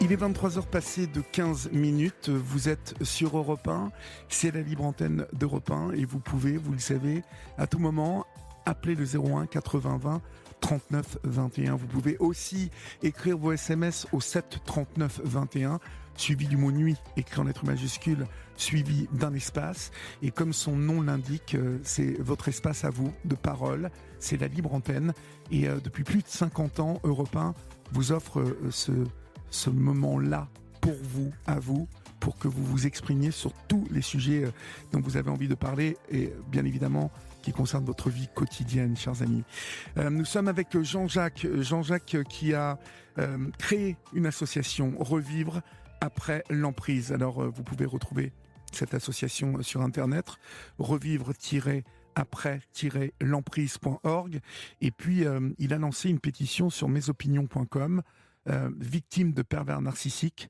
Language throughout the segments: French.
Il est 23 heures passées de 15 minutes, vous êtes sur Europe 1, c'est la libre antenne d'Europe 1 et vous pouvez, vous le savez, à tout moment, appeler le 01 80 20 39 21. Vous pouvez aussi écrire vos SMS au 7 39 21, suivi du mot nuit, écrit en lettres majuscules, suivi d'un espace. Et comme son nom l'indique, c'est votre espace à vous, de parole, c'est la libre antenne. Et depuis plus de 50 ans, Europe 1 vous offre ce moment-là pour vous, à vous, pour que vous vous exprimiez sur tous les sujets dont vous avez envie de parler et bien évidemment qui concernent votre vie quotidienne, chers amis. Nous sommes avec Jean-Jacques qui a créé une association Revivre après l'emprise. Alors vous pouvez retrouver cette association sur internet, revivre-après-l'emprise.org, et puis il a lancé une pétition sur mesopinions.com. Victimes de pervers narcissiques,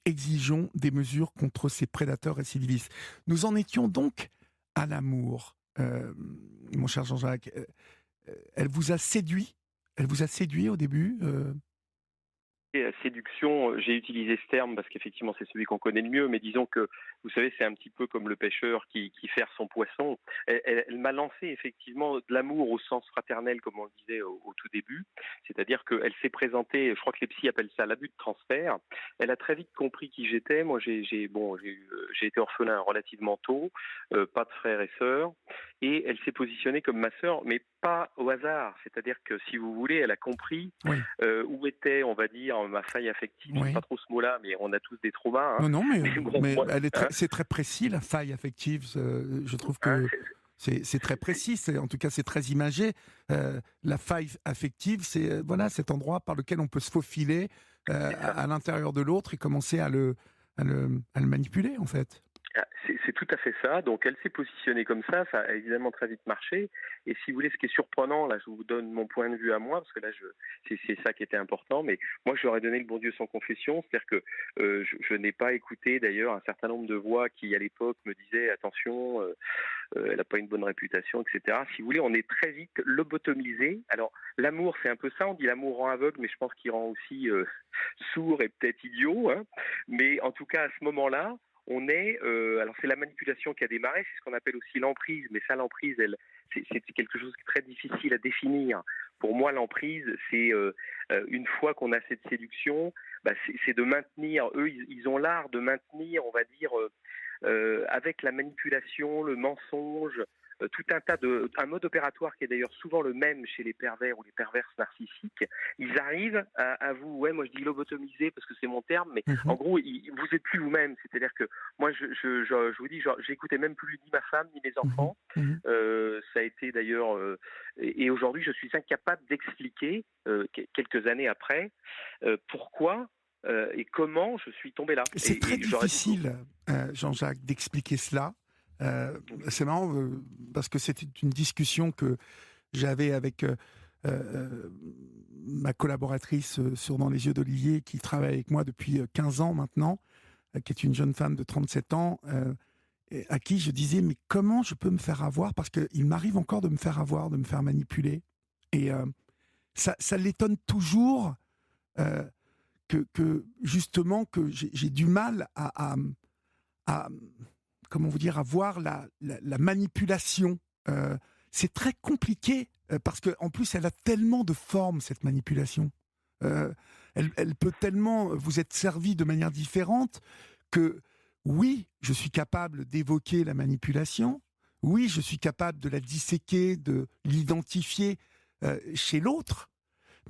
exigeons des mesures contre ces prédateurs récidivistes. Nous en étions donc à l'amour, mon cher Jean-Jacques. Elle vous a séduit au début Et la séduction, j'ai utilisé ce terme parce qu'effectivement c'est celui qu'on connaît le mieux, mais disons que, vous savez, c'est un petit peu comme le pêcheur qui ferre son poisson. Elle m'a lancé effectivement de l'amour au sens fraternel, comme on le disait au tout début, c'est-à-dire qu'elle s'est présentée, je crois que les psys appellent ça l'abus de transfert. Elle a très vite compris qui j'étais. Moi j'ai été orphelin relativement tôt, pas de frères et sœurs, et elle s'est positionnée comme ma sœur, mais pas au hasard, c'est-à-dire que si vous voulez, elle a compris Oui. où était, on va dire, ma faille affective. Oui. C'est pas trop ce mot-là, mais on a tous des traumas. Hein. Non, mais bon, elle est c'est très précis, la faille affective. Je trouve que c'est très précis, en tout cas c'est très imagé. La faille affective, c'est voilà, cet endroit par lequel on peut se faufiler à l'intérieur de l'autre et commencer à le manipuler, en fait. C'est tout à fait ça. Donc elle s'est positionnée comme ça a évidemment très vite marché. Et si vous voulez, ce qui est surprenant, là je vous donne mon point de vue à moi, parce que là c'est ça qui était important, mais moi je leur ai donné le bon Dieu sans confession, c'est-à-dire que je n'ai pas écouté d'ailleurs un certain nombre de voix qui à l'époque me disaient attention, elle n'a pas une bonne réputation, etc. Si vous voulez, on est très vite lobotomisé. Alors l'amour c'est un peu ça, on dit l'amour rend aveugle, mais je pense qu'il rend aussi sourd et peut-être idiot, hein. Mais en tout cas à ce moment-là, on est, alors c'est la manipulation qui a démarré, c'est ce qu'on appelle aussi l'emprise, mais ça l'emprise, c'est quelque chose de très difficile à définir. Pour moi l'emprise, c'est une fois qu'on a cette séduction, c'est de maintenir, eux ils ont l'art de maintenir, on va dire, avec la manipulation, le mensonge, tout un mode opératoire qui est d'ailleurs souvent le même chez les pervers ou les perverses narcissiques. Ils arrivent à vous, ouais, moi je dis lobotomiser parce que c'est mon terme, mais en gros, vous êtes plus vous-même. C'est-à-dire que moi, je vous dis, genre, j'écoutais même plus ni ma femme ni mes enfants. Ça a été d'ailleurs, et aujourd'hui, je suis incapable d'expliquer quelques années après pourquoi. Et comment je suis tombé là. C'est très difficile, Jean-Jacques, d'expliquer cela. C'est marrant parce que c'était une discussion que j'avais avec ma collaboratrice sur Dans les yeux d'Olivier, qui travaille avec moi depuis 15 ans maintenant, qui est une jeune femme de 37 ans, à qui je disais mais comment je peux me faire avoir, parce qu'il m'arrive encore de me faire avoir, de me faire manipuler, et ça l'étonne toujours que justement que j'ai du mal à comment vous dire, à voir la manipulation. C'est très compliqué parce qu'en plus elle a tellement de formes, cette manipulation. Elle peut tellement vous être servie de manière différente que oui, je suis capable d'évoquer la manipulation, oui, je suis capable de la disséquer, de l'identifier chez l'autre,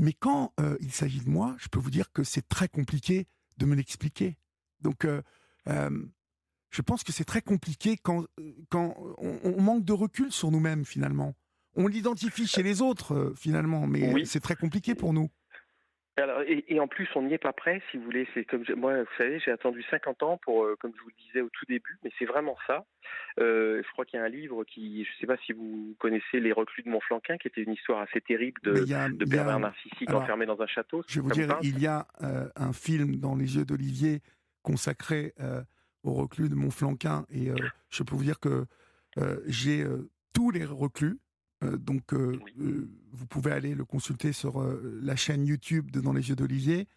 mais quand il s'agit de moi, je peux vous dire que c'est très compliqué de me l'expliquer. Donc je pense que c'est très compliqué quand on manque de recul sur nous-mêmes, finalement. On l'identifie chez les autres, finalement, mais Oui. c'est très compliqué pour nous. Alors, et en plus, on n'y est pas prêt, si vous voulez. C'est comme moi, vous savez, j'ai attendu 50 ans pour, comme je vous le disais au tout début, mais c'est vraiment ça. Je crois qu'il y a un livre qui, je ne sais pas si vous connaissez Les Reclus de Montflanquin, qui était une histoire assez terrible de pervers narcissiques enfermés dans un château. Je vais vous dire, il y a un film Dans les yeux d'Olivier consacré aux reclus de Montflanquin, et je peux vous dire que j'ai tous les reclus. Donc, vous pouvez aller le consulter sur la chaîne YouTube de Dans les yeux d'Olivier.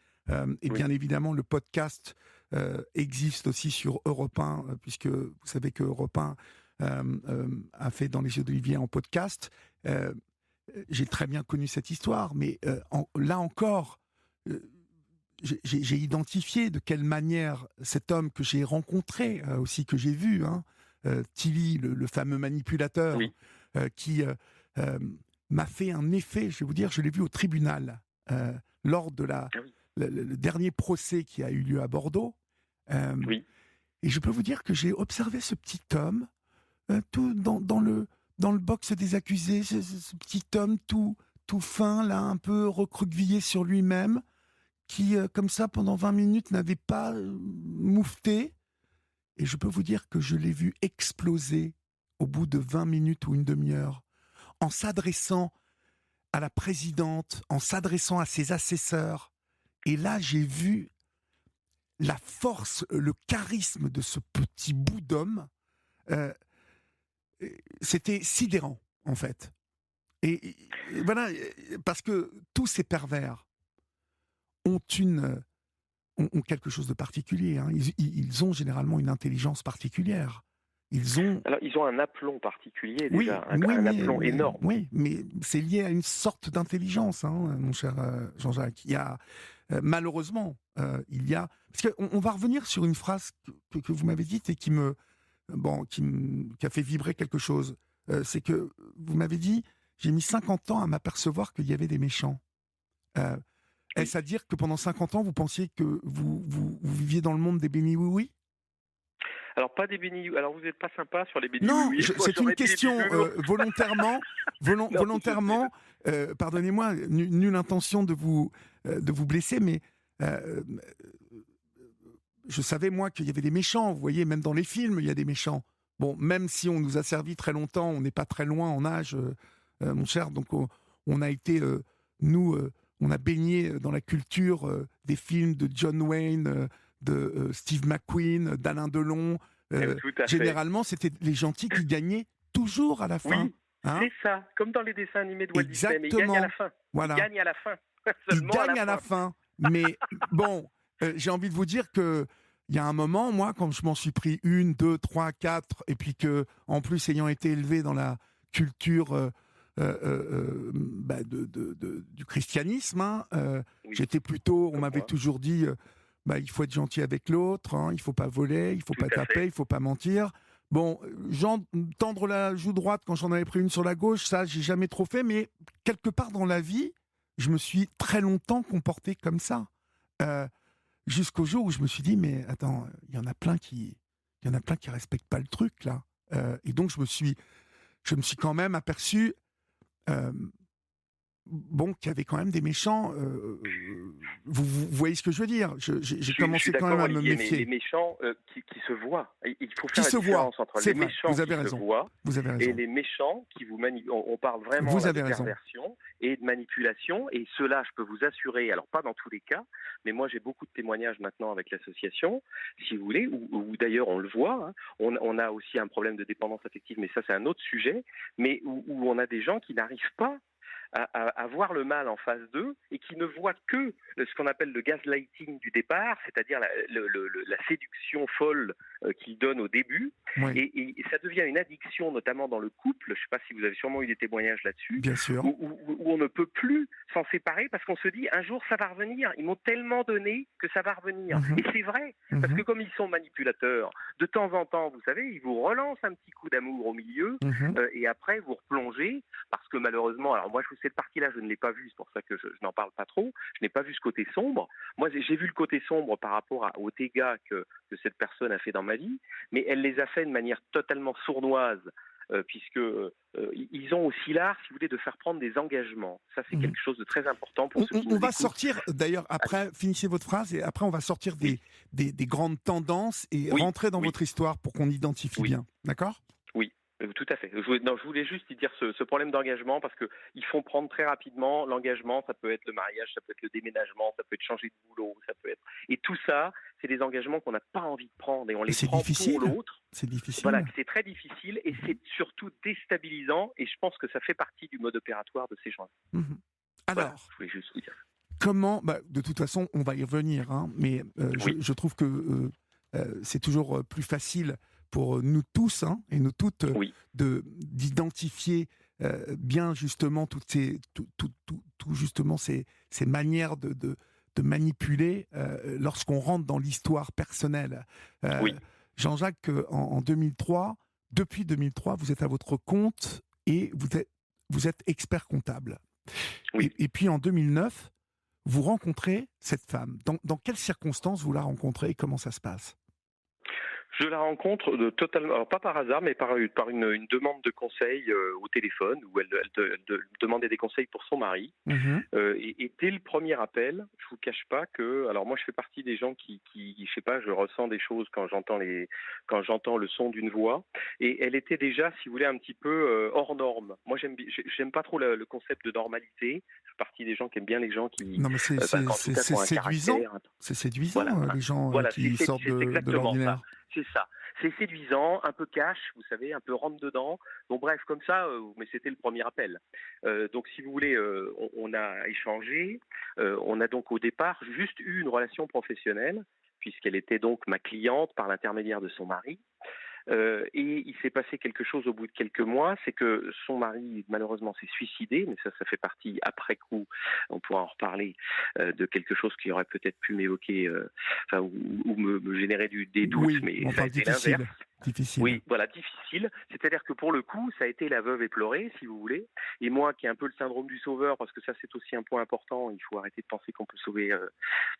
Et bien évidemment, le podcast existe aussi sur Europe 1, puisque vous savez que Europe 1 a fait Dans les yeux d'Olivier en podcast. J'ai très bien connu cette histoire, mais là encore, euh, j'ai identifié de quelle manière cet homme que j'ai rencontré, aussi que j'ai vu, hein, Tilly, le fameux manipulateur, Oui. qui euh, m'a fait un effet, je vais vous dire, je l'ai vu au tribunal, lors de Ah oui. le dernier procès qui a eu lieu à Bordeaux. Euh, Oui. et je peux vous dire que j'ai observé ce petit homme, tout dans le box des accusés, ce petit homme tout fin, là, un peu recroquevillé sur lui-même, qui, comme ça, pendant 20 minutes, n'avait pas moufté. Et je peux vous dire que je l'ai vu exploser au bout de 20 minutes ou une demi-heure, en s'adressant à la présidente, en s'adressant à ses assesseurs. Et là, j'ai vu la force, le charisme de ce petit bout d'homme. Euh, C'était sidérant, en fait. Et voilà, parce que tous ces pervers ont ont quelque chose de particulier. Hein. Ils ont généralement une intelligence particulière. Alors, ils ont un aplomb particulier Oui, déjà, oui, un aplomb énorme. oui, mais c'est lié à une sorte d'intelligence, hein, mon cher Jean-Jacques. Il y a malheureusement, il y a parce qu'on va revenir sur une phrase que vous m'avez dite et qui a fait vibrer quelque chose. C'est que vous m'avez dit, j'ai mis 50 ans à m'apercevoir qu'il y avait des méchants. Euh, Oui. Est-ce à dire que pendant 50 ans, vous pensiez que vous viviez dans le monde des bénis oui? Alors, pas des bénis. Alors, vous n'êtes pas sympa sur les bénis, oui, Non, oui. Moi, c'est une j'aurais dit les question bisounours. Non, je sais. volontairement. Pardonnez-moi, nulle intention de vous blesser, mais euh, je savais moi qu'il y avait des méchants. Vous voyez, même dans les films, il y a des méchants. Bon, même si on nous a servi très longtemps, on n'est pas très loin en âge, mon cher. Donc, on a été, nous, on a baigné dans la culture des films de John Wayne, de Steve McQueen, d'Alain Delon. Tout à fait. Généralement, c'était les gentils qui gagnaient toujours à la fin. Oui, Hein? c'est ça. Comme dans les dessins animés de Walt Disney, mais ils gagnent à la Exactement. fin. Ils Voilà. gagnent à la fin. Ils Seulement à la gagnent à la fin. fin. Mais bon, j'ai envie de vous dire que il y a un moment, moi, quand je m'en suis pris une, deux, trois, quatre, et puis que, en plus, ayant été élevé dans la culture du christianisme, hein, Oui, j'étais plutôt, on comme m'avait moi. toujours dit, il faut être gentil avec l'autre, hein, il faut pas voler, il faut Tout pas à taper, fait. il faut pas mentir. Bon, tendre la joue droite quand j'en avais pris une sur la gauche, ça, j'ai jamais trop fait, mais quelque part dans la vie, je me suis très longtemps comporté comme ça. Euh, Jusqu'au jour où je me suis dit, mais attends, il y en a plein qui respectent pas le truc, là. Et donc, je me suis quand même aperçu, euh, bon, qu'il y avait quand même des méchants. Vous voyez ce que je veux dire? Je J'ai suis commencé quand même d'accord, à me Olivier, mais les méfier. méchants qui se voient. Il faut Qui faire la se voient, différence entre c'est les vrai, méchants vous qui avez se raison. voient Vous avez et raison. les méchants qui vous manipulent. On parle vraiment Vous là de avez raison. perversion et de manipulation. Et cela, je peux vous assurer, alors pas dans tous les cas, mais moi j'ai beaucoup de témoignages maintenant avec l'association, si vous voulez, où d'ailleurs on le voit. Hein. On a aussi un problème de dépendance affective, mais ça c'est un autre sujet, mais où on a des gens qui n'arrivent pas à voir le mal en face d'eux et qui ne voient que ce qu'on appelle le gaslighting du départ, c'est-à-dire la séduction folle qu'ils donnent au début. Oui, Et ça devient une addiction, notamment dans le couple. Je ne sais pas si vous avez sûrement eu des témoignages là-dessus, bien sûr. où on ne peut plus s'en séparer parce qu'on se dit un jour ça va revenir. Ils m'ont tellement donné que ça va revenir. Mhm, Et c'est vrai, parce que mhm, comme ils sont manipulateurs, de temps en temps, vous savez, ils vous relancent un petit coup d'amour au milieu mhm. et après vous replongez parce que malheureusement, alors moi cette partie-là je ne l'ai pas vue, c'est pour ça que je n'en parle pas trop. Je n'ai pas vu ce côté sombre. Moi j'ai vu le côté sombre par rapport aux dégâts que cette personne a fait dans ma vie, mais elle les a fait de manière totalement sournoise. Puisque ils ont aussi l'art, si vous voulez, de faire prendre des engagements. Ça, c'est Mhm. quelque chose de très important pour ceux qui On nous va écoutent. sortir, d'ailleurs, après, finissez votre phrase, et après, on va sortir Oui, des grandes tendances et oui, rentrer dans oui, votre histoire pour qu'on identifie oui. bien. D'accord? Oui, tout à fait. Je voulais juste dire ce problème d'engagement parce qu'ils font prendre très rapidement l'engagement. Ça peut être le mariage, ça peut être le déménagement, ça peut être changer de boulot, ça peut être. Et tout ça, c'est des engagements qu'on n'a pas envie de prendre et on Et les c'est prend pour difficile. l'autre. C'est Voilà, difficile. que c'est très difficile et Mhm. c'est surtout déstabilisant. Et je pense que ça fait partie du mode opératoire de ces gens. Mhm. Voilà, Alors, je voulais juste vous dire. Comment, de toute façon, on va y revenir, hein, mais Oui, je trouve que c'est toujours plus facile pour nous tous, hein, et nous toutes, oui, d'identifier bien justement tout justement ces manières de manipuler lorsqu'on rentre dans l'histoire personnelle. Euh, oui, Jean-Jacques, en 2003, depuis 2003, vous êtes à votre compte et vous êtes expert comptable. oui. Et puis en 2009, vous rencontrez cette femme. Dans quelles circonstances vous la rencontrez et comment ça se passe? Je la rencontre totalement, alors pas par hasard, mais par une demande de conseil au téléphone, où elle demandait des conseils pour son mari. Mhm. Et dès le premier appel, je vous cache pas que, alors moi je fais partie des gens je sais pas, je ressens des choses quand j'entends le son d'une voix. Et elle était déjà, si vous voulez, un petit peu hors norme. Moi j'aime pas trop le concept de normalité. Je fais partie des gens qui aiment bien les gens Non, mais en tout cas, qui c'est ont un séduisant. caractère. C'est séduisant, Voilà, les gens voilà, qui sortent c'est de exactement ça. l'ordinaire. C'est ça. C'est séduisant, un peu cash, vous savez, un peu rentre dedans. Bon, bref, comme ça, mais c'était le premier appel. Donc, si vous voulez, on a échangé. On a donc au départ juste eu une relation professionnelle, puisqu'elle était donc ma cliente par l'intermédiaire de son mari. Et il s'est passé quelque chose au bout de quelques mois, c'est que son mari malheureusement s'est suicidé, mais ça fait partie après coup, on pourra en reparler, de quelque chose qui aurait peut-être pu m'évoquer, ou me générer des doutes, Oui, mais ça a enfin été l'inverse. difficile. Difficile. Oui, voilà, difficile. C'est-à-dire que pour le coup, ça a été la veuve éplorée, si vous voulez. Et moi, qui ai un peu le syndrome du sauveur, parce que ça, c'est aussi un point important. Il faut arrêter de penser qu'on peut sauver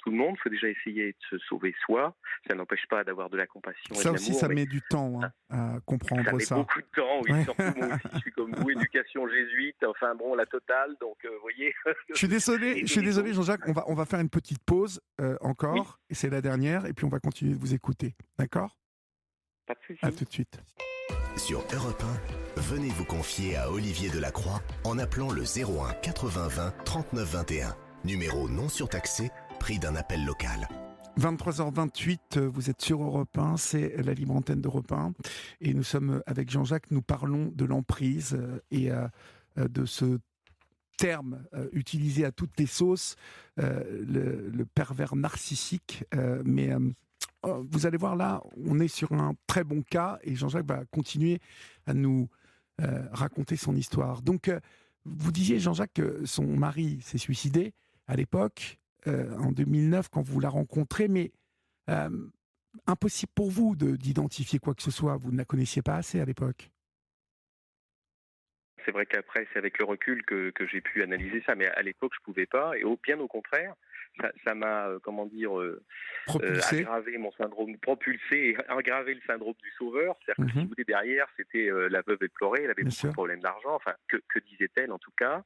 tout le monde. Il faut déjà essayer de se sauver soi. Ça n'empêche pas d'avoir de la compassion et de Ça aussi, l'amour, ça mais met du temps, hein, à ça comprendre met ça. beaucoup de temps. Oui, Ouais. surtout moi aussi, je suis comme vous, éducation jésuite. Enfin bon, la totale. Donc, vous voyez. Je suis Et désolé, donc, Jean-Jacques. On va faire une petite pause oui, encore, et c'est la dernière, et puis on va continuer de vous écouter. D'accord? pas de À souci. tout de suite. Sur Europe 1, venez vous confier à Olivier Delacroix en appelant le 01 80 20 39 21. Numéro non surtaxé, prix d'un appel local. 23h28, vous êtes sur Europe 1, c'est la libre antenne d'Europe 1, et nous sommes avec Jean-Jacques, nous parlons de l'emprise et de ce terme utilisé à toutes les sauces, le pervers narcissique, mais vous allez voir là, on est sur un très bon cas, et Jean-Jacques va continuer à nous raconter son histoire. Donc, vous disiez, Jean-Jacques, que son mari s'est suicidé à l'époque, en 2009, quand vous la rencontrez, mais euh, impossible pour vous d'identifier quoi que ce soit. Vous ne la connaissiez pas assez à l'époque. C'est vrai qu'après, c'est avec le recul que j'ai pu analyser ça, mais à l'époque, je pouvais pas. Et bien au contraire, ça m'a, comment dire, Propulsé. aggravé mon syndrome, propulsé et aggravé le syndrome du sauveur. C'est-à-dire que si Mhm, vous voulez, derrière, c'était la veuve éplorée, elle avait bien beaucoup de sûr. problèmes d'argent, enfin, que disait-elle en tout cas.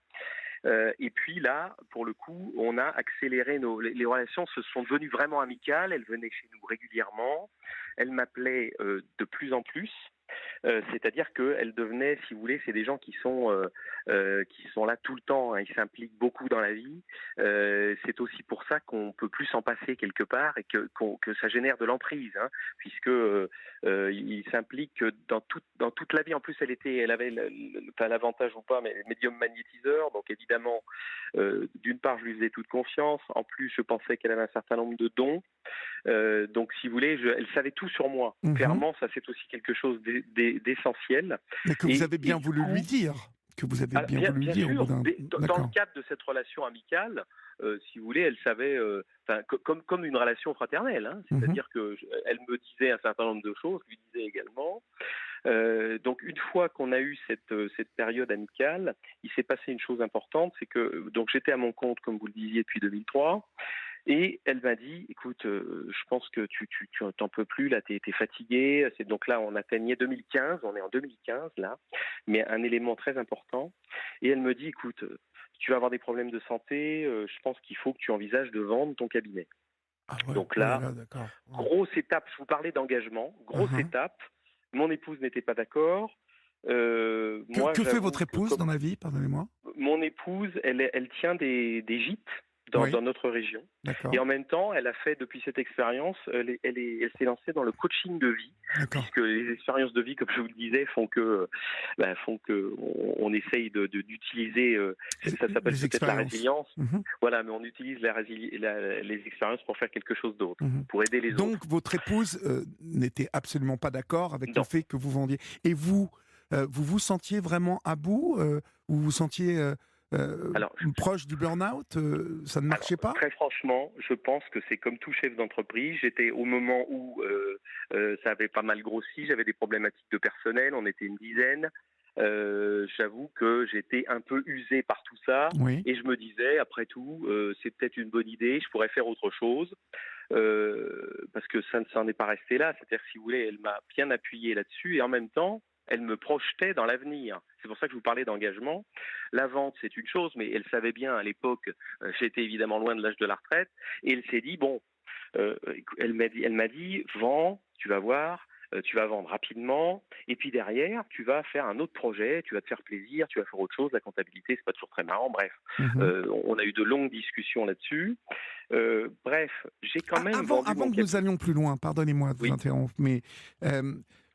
Et puis là, pour le coup, on a accéléré les relations se sont devenues vraiment amicales. Elle venait chez nous régulièrement. Elle m'appelait de plus en plus. C'est-à-dire qu'elle devenait, si vous voulez, c'est des gens qui sont là tout le temps, hein, ils s'impliquent beaucoup dans la vie. C'est aussi pour ça qu'on peut plus s'en passer quelque part et que ça génère de l'emprise, hein, puisque il s'implique dans toute la vie. En plus, elle avait pas l'avantage ou pas, mais médium magnétiseur, donc évidemment, d'une part, je lui faisais toute confiance. En plus, je pensais qu'elle avait un certain nombre de dons. Donc, si vous voulez, elle savait tout sur moi. Mhm. Clairement, ça c'est aussi quelque chose d'essentiel. Mais que vous avez Et bien du voulu lui coup, dire. Que vous avez bien voulu lui bien dire au bout sûr, d'un. dans le D'accord. cadre de cette relation amicale, si vous voulez, elle savait, comme une relation fraternelle, hein, Mhm. c'est-à-dire que elle me disait un certain nombre de choses, je lui disais également. Donc une fois qu'on a eu cette période amicale, il s'est passé une chose importante, c'est que donc j'étais à mon compte, comme vous le disiez, depuis 2003. Et elle m'a dit, écoute, je pense que tu t'en peux plus, là, t'es fatigué. Donc là, on atteignait 2015, on est en 2015 là, mais un élément très important. Et elle me dit, écoute, tu vas avoir des problèmes de santé, je pense qu'il faut que tu envisages de vendre ton cabinet. Ah ouais, Donc oh là là, là, d'accord. Ouais. grosse étape, je vous parlais d'engagement, grosse Mhm. étape. Mon épouse n'était pas d'accord. Moi, Que fait j'avoue votre que épouse comme dans la vie, pardonnez-moi? mon épouse, elle tient des gîtes Oui, dans notre région. d'accord, Et en même temps, elle a fait, depuis cette expérience, elle s'est lancée dans le coaching de vie, d'accord. puisque les expériences de vie, comme je vous le disais, font que on essaye d'utiliser, ça s'appelle Les peut-être la expériences. résilience, Mhm, voilà, mais on utilise les expériences pour faire quelque chose d'autre, mhm. pour aider les autres. Donc, votre épouse n'était absolument pas d'accord avec le Non. fait que vous vendiez. Et vous, vous vous sentiez vraiment à bout vous vous sentiez Alors, proche du burn-out ça ne Alors, marchait pas. très franchement, je pense que c'est comme tout chef d'entreprise. J'étais au moment où ça avait pas mal grossi, j'avais des problématiques de personnel, on était une dizaine. J'avoue que j'étais un peu usé par tout ça Oui. et je me disais, après tout, c'est peut-être une bonne idée, je pourrais faire autre chose parce que ça ne s'en est pas resté là. C'est-à-dire, si vous voulez, elle m'a bien appuyé là-dessus et en même temps, elle me projetait dans l'avenir. C'est pour ça que je vous parlais d'engagement. La vente, c'est une chose, mais elle savait bien à l'époque, j'étais évidemment loin de l'âge de la retraite, et elle s'est dit, bon, elle m'a dit, vends, tu vas voir, tu vas vendre rapidement, et puis derrière, tu vas faire un autre projet, tu vas te faire plaisir, tu vas faire autre chose, la comptabilité, c'est pas toujours très marrant, bref. Mhm. On a eu de longues discussions là-dessus. Bref, j'ai quand même Avant, vendu avant mon que nous cabinet. allions plus loin, pardonnez-moi de vous Oui, interrompre, mais euh,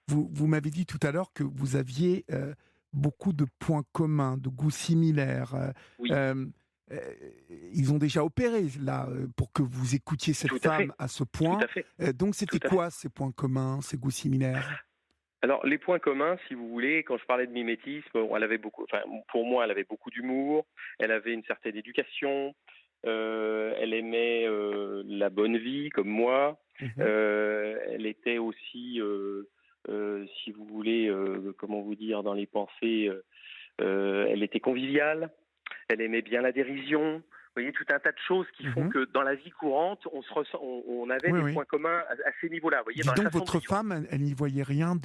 vous m'avez dit tout à l'heure que vous aviez beaucoup de points communs, de goûts similaires. oui, Euh, euh, Ils ont déjà opéré là pour que vous écoutiez cette tout à femme fait, à ce tout point. à fait, Donc tout c'était à fait. quoi ces points communs, ces goûts similaires? Alors, les points communs, si vous voulez, quand je parlais de mimétisme, bon, elle avait beaucoup, enfin, pour moi, elle avait beaucoup d'humour, elle avait une certaine éducation, elle aimait la bonne vie, comme moi, Mhm. elle était aussi, si vous voulez, comment vous dire, dans les pensées, elle était conviviale, elle aimait bien la dérision. Vous voyez, tout un tas de choses qui font Mhm. que dans la vie courante, on avait Oui, des oui. points communs à ces niveaux-là, vous voyez, dans Dis la donc, façon de votre vivre. femme, elle n'y voyait rien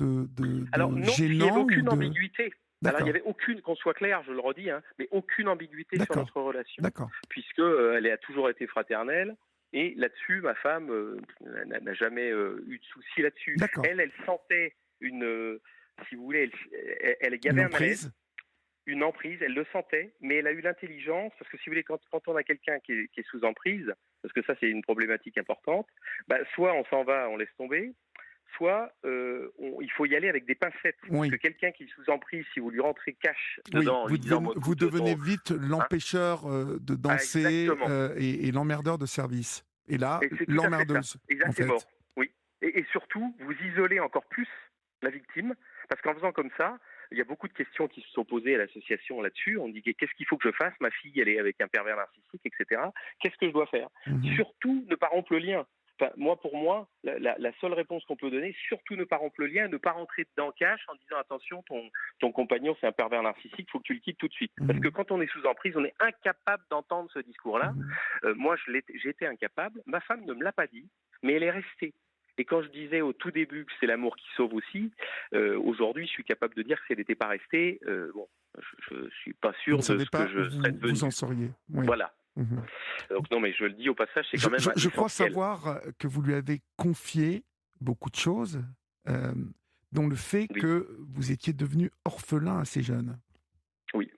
Alors de non, il n'y avait gênant ou aucune de... ambiguïté. Alors il n'y D'accord, avait aucune, qu'on soit clair, je le redis, hein, mais aucune ambiguïté sur d'accord, notre relation, d'accord. puisque elle a toujours été fraternelle. Et là-dessus, ma femme n'a jamais eu de souci là-dessus. D'accord. Elle sentait une, si vous voulez, il y Une avait un malaise, emprise? une emprise, elle le sentait, mais elle a eu l'intelligence, parce que si vous voulez, quand on a quelqu'un qui est sous emprise, parce que ça c'est une problématique importante, bah, soit on s'en va, on laisse tomber, soit il faut y aller avec des pincettes. Parce que Oui, quelqu'un qui est sous emprise, si vous lui rentrez cash oui. dedans en lui disant, bon, Vous écoute, devenez vite hein, l'empêcheur de ah, danser exactement. et l'emmerdeur de service. Et là, Et c'est tout à fait ça. l'emmerdeuse, en Exactement. fait. Oui. Et surtout, vous isolez encore plus la victime, parce qu'en faisant comme ça, il y a beaucoup de questions qui se sont posées à l'association là-dessus. On dit qu'est-ce qu'il faut que je fasse? Ma fille, elle est avec un pervers narcissique, etc. Qu'est-ce que je dois faire? Mhm. Surtout, ne pas rompre le lien. Enfin, pour moi, la seule réponse qu'on peut donner, surtout ne pas rompre le lien, ne pas rentrer dedans cash en disant attention, ton compagnon c'est un pervers narcissique, il faut que tu le quittes tout de suite. Parce que Mhm. quand on est sous emprise, on est incapable d'entendre ce discours-là. Mhm. Moi, j'étais incapable. Ma femme ne me l'a pas dit, mais elle est restée. Et quand je disais au tout début que c'est l'amour qui sauve aussi, aujourd'hui, je suis capable de dire que si elle n'était pas restée, bon, je ne suis pas Vous ne sûr de savez ce que pas où je serais vous en devenu. seriez. Oui. Voilà. Mhm. Donc non, mais je le dis au passage, c'est quand même Je crois l'essentiel. savoir que vous lui avez confié beaucoup de choses, euh, dont le fait Oui, que vous étiez devenu orphelin assez jeune. oui,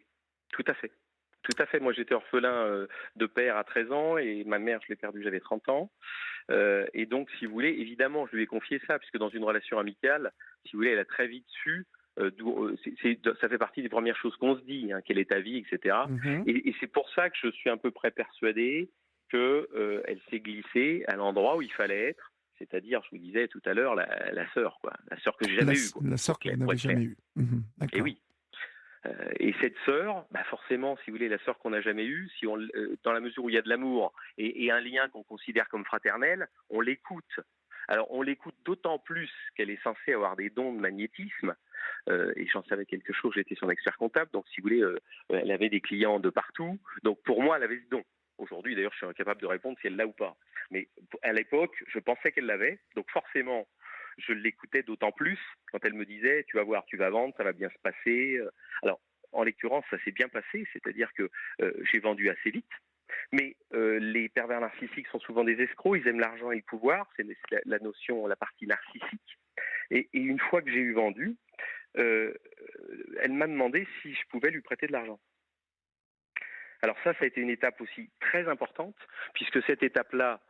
tout à fait. Tout à fait. Moi, j'étais orphelin de père à 13 ans et ma mère, je l'ai perdue, j'avais 30 ans. Et donc, si vous voulez, évidemment, je lui ai confié ça, puisque dans une relation amicale, si vous voulez, elle a très vite su, ça fait partie des premières choses qu'on se dit, hein, quelle est ta vie, etc. Mhm. Et c'est pour ça que je suis à peu près persuadé qu'elle s'est glissée à l'endroit où il fallait être, c'est-à-dire, je vous disais tout à l'heure, la sœur, quoi, la sœur que j'ai jamais eue, quoi, La sœur que vous pour n'avez être clair. jamais eue. Mhm. Et D'accord. oui. Et cette sœur, bah forcément, si vous voulez, la sœur qu'on n'a jamais eue, si dans la mesure où il y a de l'amour et un lien qu'on considère comme fraternel, on l'écoute. Alors, on l'écoute d'autant plus qu'elle est censée avoir des dons de magnétisme. Et j'en savais quelque chose, j'étais son expert comptable. Donc, si vous voulez, elle avait des clients de partout. Donc, pour moi, elle avait ce don. Aujourd'hui, d'ailleurs, je suis incapable de répondre si elle l'a ou pas. Mais à l'époque, je pensais qu'elle l'avait. Donc, forcément, je l'écoutais d'autant plus quand elle me disait tu vas voir, tu vas vendre, ça va bien se passer. Alors, en l'occurrence, ça s'est bien passé, c'est-à-dire que j'ai vendu assez vite. Mais les pervers narcissiques sont souvent des escrocs, ils aiment l'argent et le pouvoir, c'est la notion, la partie narcissique. Et une fois que j'ai eu vendu, elle m'a demandé si je pouvais lui prêter de l'argent. Alors ça a été une étape aussi très importante, puisque cette étape-là,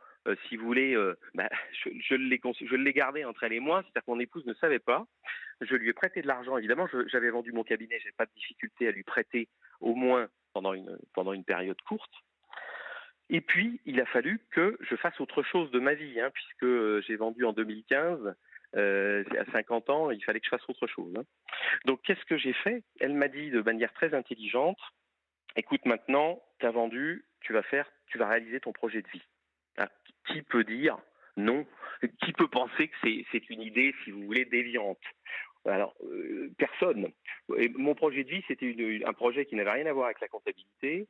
si vous voulez, je l'ai gardée entre elle et moi, c'est-à-dire que mon épouse ne savait pas. Je lui ai prêté de l'argent, évidemment, j'avais vendu mon cabinet, je n'avais pas de difficulté à lui prêter au moins pendant une période courte. Et puis, il a fallu que je fasse autre chose de ma vie, puisque j'ai vendu en 2015, à 50 ans, il fallait que je fasse autre chose. Donc, qu'est-ce que j'ai fait? Elle m'a dit de manière très intelligente, écoute, maintenant, tu as vendu, tu vas réaliser ton projet de vie. Ah, qui peut dire non? Qui peut penser que c'est une idée, si vous voulez, déviante? Alors, personne. Et mon projet de vie, c'était un projet qui n'avait rien à voir avec la comptabilité.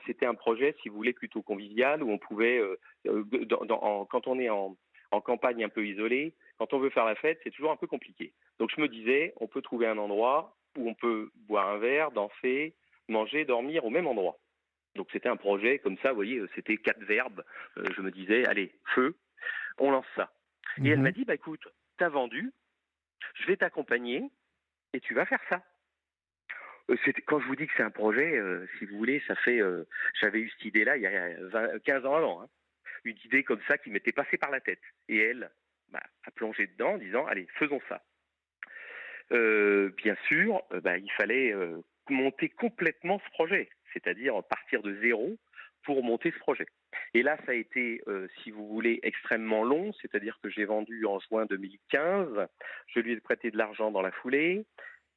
C'était un projet, si vous voulez, plutôt convivial, où on pouvait, quand on est en campagne un peu isolée, quand on veut faire la fête, c'est toujours un peu compliqué. Donc je me disais, on peut trouver un endroit où on peut boire un verre, danser, manger, dormir au même endroit. Donc c'était un projet comme ça, vous voyez, c'était 4 verbes. Je me disais, allez, feu, on lance ça. Et elle m'a dit, écoute, t'as vendu, je vais t'accompagner et tu vas faire ça. Quand je vous dis que c'est un projet, si vous voulez, ça fait, j'avais eu cette idée-là il y a 15 ans avant, une idée comme ça qui m'était passée par la tête. Et elle a plongé dedans en disant, allez, faisons ça. Bien sûr, il fallait monter complètement ce projet, c'est-à-dire partir de zéro pour monter ce projet. Et là, ça a été, si vous voulez, extrêmement long, c'est-à-dire que j'ai vendu en juin 2015, je lui ai prêté de l'argent dans la foulée,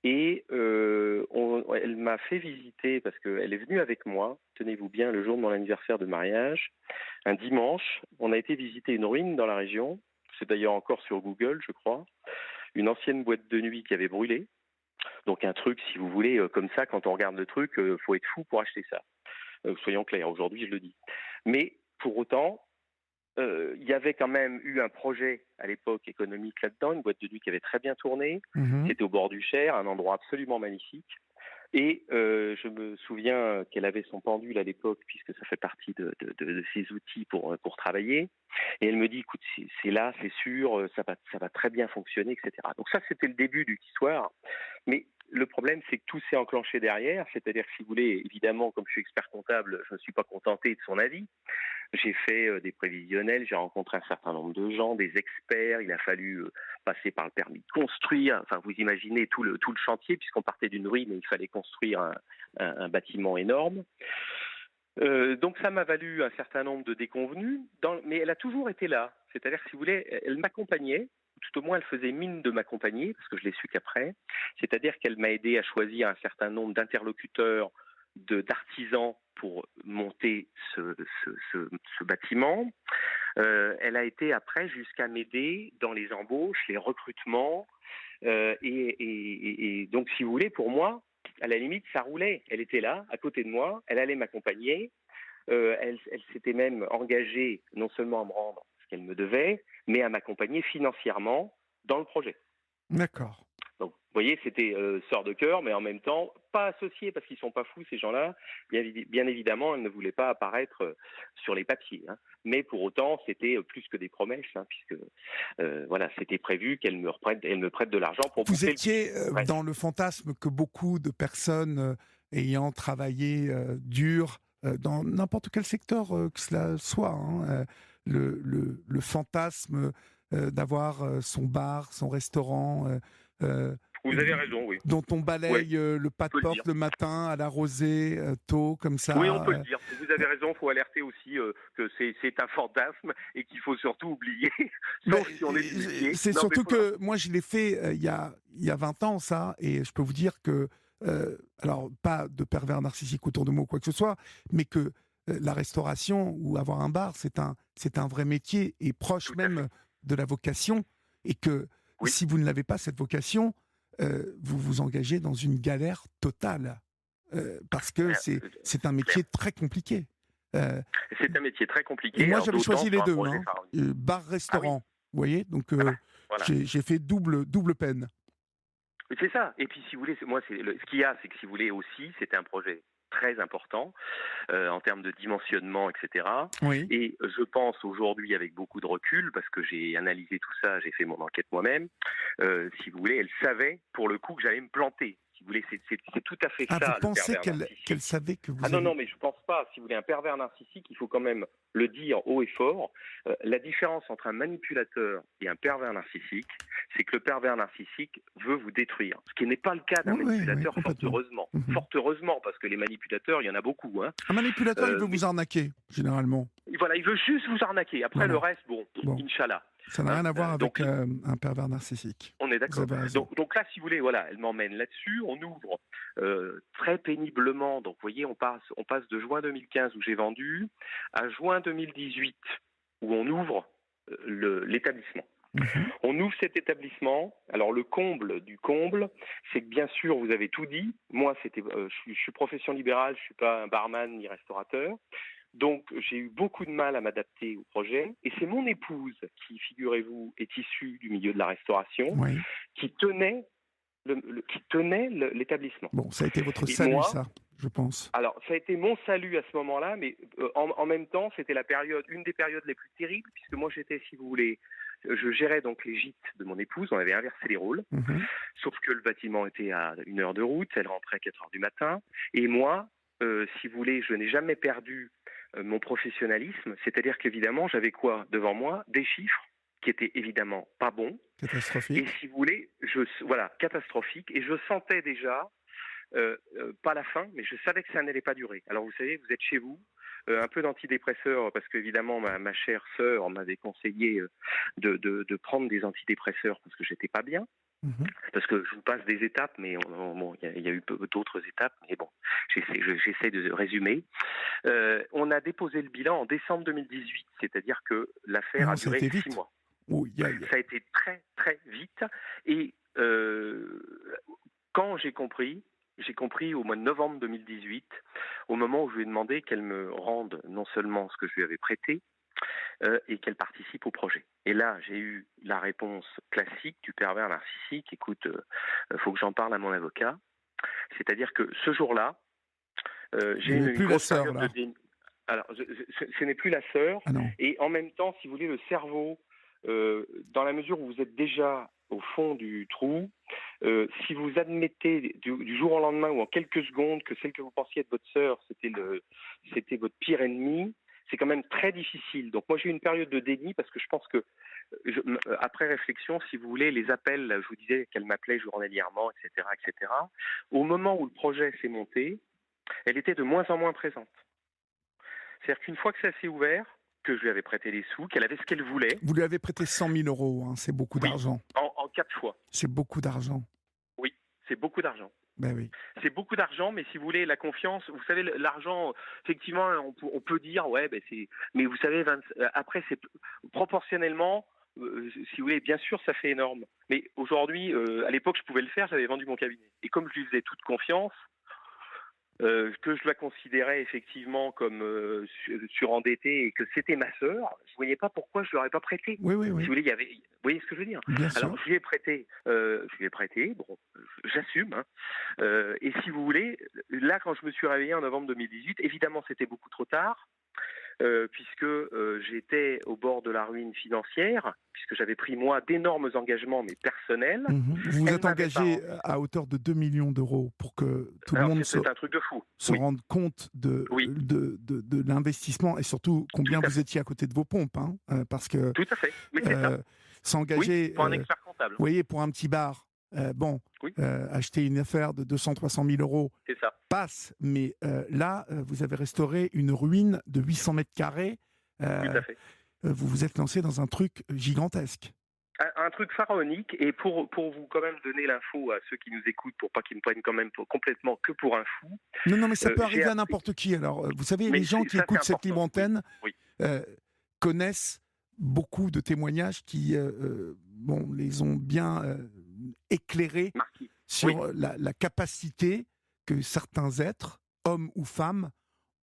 et elle m'a fait visiter, parce qu'elle est venue avec moi, tenez-vous bien, le jour de mon anniversaire de mariage, un dimanche, on a été visiter une ruine dans la région, c'est d'ailleurs encore sur Google, je crois, une ancienne boîte de nuit qui avait brûlé. Donc un truc, si vous voulez, comme ça, quand on regarde le truc, faut être fou pour acheter ça. Soyons clairs, aujourd'hui je le dis. Mais pour autant, il y avait quand même eu un projet à l'époque économique là-dedans, une boîte de nuit qui avait très bien tourné. C'était au bord du Cher, un endroit absolument magnifique. Et je me souviens qu'elle avait son pendule à l'époque, puisque ça fait partie de ses outils pour travailler. Et elle me dit, écoute, c'est là, c'est sûr, ça va très bien fonctionner, etc. Donc ça, c'était le début de l'histoire. Mais le problème, c'est que tout s'est enclenché derrière. C'est-à-dire que, si vous voulez, évidemment, comme je suis expert comptable, je ne me suis pas contenté de son avis. J'ai fait des prévisionnels, j'ai rencontré un certain nombre de gens, des experts. Il a fallu passer par le permis de construire. Enfin, vous imaginez tout le chantier, puisqu'on partait d'une ruine et il fallait construire un bâtiment énorme. Donc ça m'a valu un certain nombre de déconvenues, mais elle a toujours été là. C'est-à-dire que, si vous voulez, elle m'accompagnait, tout au moins elle faisait mine de m'accompagner, parce que je l'ai su qu'après. C'est-à-dire qu'elle m'a aidé à choisir un certain nombre d'interlocuteurs, d'artisans pour monter ce bâtiment. Elle a été après jusqu'à m'aider dans les embauches, les recrutements. Et donc, si vous voulez, pour moi, à la limite, ça roulait. Elle était là, à côté de moi, elle allait m'accompagner. Elle s'était même engagée non seulement à me rendre ce qu'elle me devait, mais à m'accompagner financièrement dans le projet. D'accord. Donc, vous voyez, c'était sœur de cœur, mais en même temps, pas associés, parce qu'ils ne sont pas fous, ces gens-là. Bien évidemment, elle ne voulait pas apparaître sur les papiers. Mais pour autant, c'était plus que des promesses, puisque voilà, c'était prévu qu'elle me prête de l'argent pour Vous bouffer étiez dans le fantasme que beaucoup de personnes ayant travaillé dur, dans n'importe quel secteur que cela soit, le fantasme d'avoir son bar, son restaurant, vous avez raison, oui. dont on balaye le pas de porte le matin à la rosée, tôt, comme ça. Oui, on peut le dire. Vous avez raison, il faut alerter aussi que c'est un fantasme et qu'il faut surtout oublier. Sauf si on est initié. C'est surtout que moi, je l'ai fait il y a 20 ans, ça, et je peux vous dire que, alors, pas de pervers narcissique autour de moi ou quoi que ce soit, mais que la restauration ou avoir un bar, c'est un vrai métier et proche même de la vocation, et que si vous ne l'avez pas, cette vocation, vous vous engagez dans une galère totale, parce que c'est un métier très compliqué. C'est un métier très compliqué. Et moi, j'avais choisi les deux, bar-restaurant. Vous voyez, donc voilà. J'ai fait double peine. C'est ça. Et puis, si vous voulez, moi, ce qu'il y a, c'est que, si vous voulez aussi, c'était un projet très important en termes de dimensionnement, etc. Oui. Et je pense aujourd'hui, avec beaucoup de recul, parce que j'ai analysé tout ça, j'ai fait mon enquête moi-même, si vous voulez, elle savait pour le coup que j'allais me planter. Si vous voulez, c'est tout à fait Ah, ça, vous le pensez pervers narcissique. qu'elle savait que vous Ah non, aviez... non, mais je pense pas. Si vous voulez, un pervers narcissique, il faut quand même le dire haut et fort. La différence entre un manipulateur et un pervers narcissique, c'est que le pervers narcissique veut vous détruire. Ce qui n'est pas le cas d'un Oui, manipulateur, fort complètement. heureusement. Fort heureusement, parce que les manipulateurs, il y en a beaucoup. Hein. Un manipulateur, il veut Mais vous arnaquer, généralement. voilà, il veut juste vous arnaquer. Après, Voilà. le reste, bon, Bon. Inch'Allah. Ça n'a rien à voir avec Donc, un pervers narcissique. on est Vous d'accord. avez raison. Donc là, si vous voulez, voilà, elle m'emmène là-dessus. On ouvre très péniblement. Donc, vous voyez, on passe de juin 2015 où j'ai vendu à juin 2018 où on ouvre l'établissement. On ouvre cet établissement. Alors le comble du comble, c'est que bien sûr vous avez tout dit. Moi, je suis profession libérale, je suis pas un barman ni restaurateur. Donc j'ai eu beaucoup de mal à m'adapter au projet. Et c'est mon épouse qui, figurez-vous, est issue du milieu de la restauration, Oui. qui tenait l'établissement. Bon, ça a été votre Et salut, moi, ça, je pense. alors, ça a été mon salut à ce moment-là, mais en même temps, c'était une des périodes les plus terribles, puisque moi j'étais, si vous voulez, je gérais donc les gîtes de mon épouse, on avait inversé les rôles, sauf que le bâtiment était à 1 heure de route, elle rentrait à 4 heures du matin, et moi, si vous voulez, je n'ai jamais perdu mon professionnalisme, c'est-à-dire qu'évidemment, j'avais quoi devant moi? Des chiffres qui étaient évidemment pas bons, Catastrophique. et si vous voulez, voilà, catastrophique, et je sentais déjà pas la fin, mais je savais que ça n'allait pas durer. Alors vous savez, vous êtes chez vous, un peu d'antidépresseurs, parce qu'évidemment ma chère sœur m'avait conseillé de prendre des antidépresseurs parce que j'étais pas bien. Parce que je vous passe des étapes, mais bon, il y a eu d'autres étapes, mais bon, j'essaie de résumer. On a déposé le bilan en décembre 2018, c'est-à-dire que l'affaire a duré 6 mois. Ça a été très très vite, et quand j'ai compris au mois de novembre 2018, au moment où je lui ai demandé qu'elle me rende non seulement ce que je lui avais prêté, et qu'elle participe au projet. Et là, j'ai eu la réponse classique du pervers narcissique. Écoute, faut que j'en parle à mon avocat. C'est-à-dire que ce jour-là, j'ai une grosse période de déni. Alors, ce n'est plus la sœur. Ah non. Et en même temps, si vous voulez, le cerveau, dans la mesure où vous êtes déjà au fond du trou, si vous admettez du jour au lendemain ou en quelques secondes que celle que vous pensiez être votre sœur, c'était votre pire ennemi, c'est quand même très difficile. Donc moi j'ai eu une période de déni parce que je pense que après réflexion, si vous voulez, les appels, je vous disais qu'elle m'appelait journalièrement, etc., etc. Au moment où le projet s'est monté, elle était de moins en moins présente. C'est-à-dire qu'une fois que ça s'est ouvert, que je lui avais prêté les sous, qu'elle avait ce qu'elle voulait. Vous lui avez prêté 100 000 euros, hein, c'est beaucoup d'argent. En 4 fois. C'est beaucoup d'argent. Oui, c'est beaucoup d'argent. Ben oui. C'est beaucoup d'argent, mais si vous voulez, la confiance, vous savez, l'argent, effectivement, on peut dire, ouais, ben c'est. Mais vous savez, après, c'est proportionnellement, si vous voulez, bien sûr, ça fait énorme. Mais aujourd'hui, à l'époque, je pouvais le faire, j'avais vendu mon cabinet. Et comme je lui faisais toute confiance, que je la considérais effectivement comme surendetté et que c'était ma sœur, je ne voyais pas pourquoi je ne l'aurais pas prêté. Oui. Si vous voulez, vous voyez ce que je veux dire? Bien Alors, sûr. je lui ai prêté, bon, j'assume. Hein. Et si vous voulez, là, quand je me suis réveillé en novembre 2018, évidemment, c'était beaucoup trop tard. Puisque j'étais au bord de la ruine financière, puisque j'avais pris, moi, d'énormes engagements, mais personnels. Vous vous êtes engagé à hauteur de 2 millions d'euros pour que tout le monde c'est un truc de fou. se rende compte de l'investissement et surtout combien vous étiez à côté de vos pompes. Hein, parce que tout à fait, mais c'est ça. S'engager, pour un expert comptable. Vous voyez, pour un petit bar, acheter une affaire de 200-300 000 euros passe, mais là, vous avez restauré une ruine de 800 mètres carrés. Tout à fait. Vous vous êtes lancé dans un truc gigantesque. Un truc pharaonique, et pour vous quand même donner l'info à ceux qui nous écoutent, pour pas qu'ils me prennent quand même complètement que pour un fou. Non, mais ça peut arriver à n'importe qui. Alors, vous savez, les gens qui écoutent cette libre antenne connaissent beaucoup de témoignages qui les ont bien éclairés sur la capacité que certains êtres, hommes ou femmes,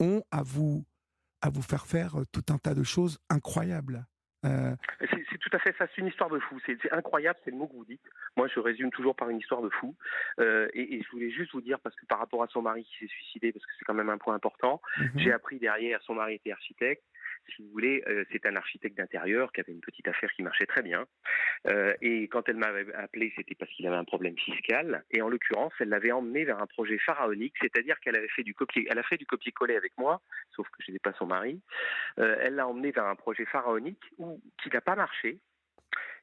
ont à vous faire tout un tas de choses incroyables. C'est tout à fait ça, c'est une histoire de fou. C'est incroyable, c'est le mot que vous dites. Moi, je résume toujours par une histoire de fou. Et je voulais juste vous dire, parce que par rapport à son mari qui s'est suicidé, parce que c'est quand même un point important, j'ai appris derrière, son mari était architecte, si vous voulez, c'est un architecte d'intérieur qui avait une petite affaire qui marchait très bien. Et quand elle m'avait appelé, c'était parce qu'il avait un problème fiscal. Et en l'occurrence, elle l'avait emmené vers un projet pharaonique, c'est-à-dire qu'elle avait fait elle a fait du copier-coller avec moi, sauf que je n'étais pas son mari. Elle l'a emmené vers un projet pharaonique qui n'a pas marché.